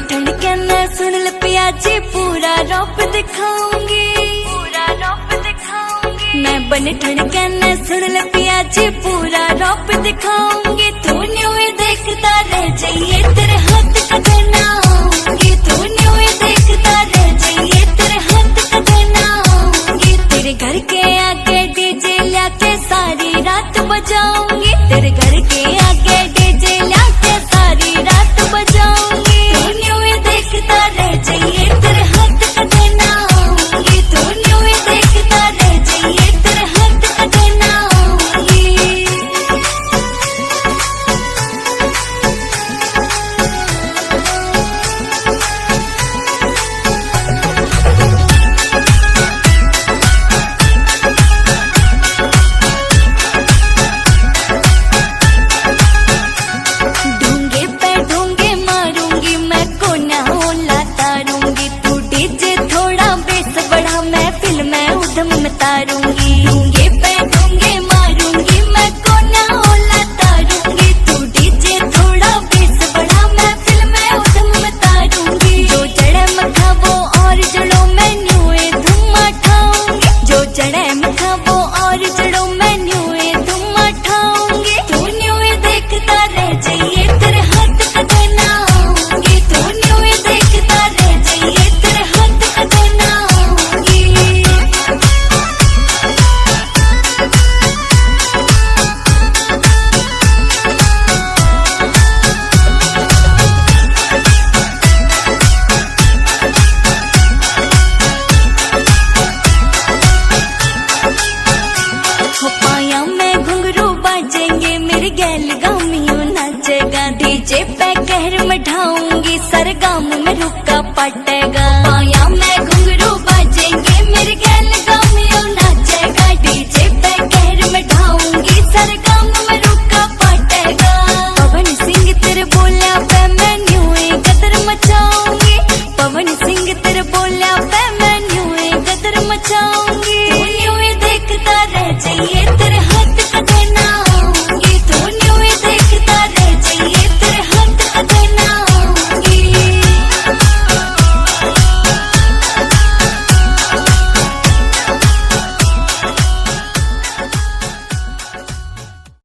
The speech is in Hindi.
बन ठंड कहना सुन ल पियाजी पूरा रौब दिखाऊंगी, पूरा रौब दिखाऊंगी। मैं बन ठंड कहना सुन ल पियाजी पूरा रौब दिखाऊंगी। तू न्यू देखता रह जाइए तेरे हाथ का देना आऊंगी। तू न्यू देखता रह जाइए तेरे हाथ का देना आऊंगी। तेरे घर के आगे डीजे लाके सारी रात बजाऊंगी। तेरे घर के आगे डीजे लाके सारी रात बजाऊंगी। तू न्यू देखता रह जाइए तेरे हाथ का देना आऊंगी। तू न्यू देखता रह जाइए तेरे हाथ का देना आऊंगी। ढूंगे पे ढूंगे मारूंगी मैं कोना होला तारूंगी। तू डीजे थोड़ा बेस बढ़ा मैं फिल्म में उधम में तारूंगी। ढूंगे पे ढूंगे मारूंगी मैं कोना होला तारूंगी। तू डीजे थोड़ा बेस बढ़ा मैं फिल्म में उधम में तारूंगी। जो चढ़े मखा वो और जड़ों में न्यूए धुम ठाऊंगी। जो चढ़े मखा वो और जड़ों में न्यूए धुम ठाऊंगी। तू न्यूए देखता रह जाइए तेरे हाथ का देना आऊंगी। तू न्यूए देखता रह जाइए तेरे हाथ का देना आऊंगी। हो पाया में घुंघरू बाजेंगे मेरे गैल गामियों नाचेगा। डीजे पे कहर में ढाऊंगी सरगम में रुका पटे।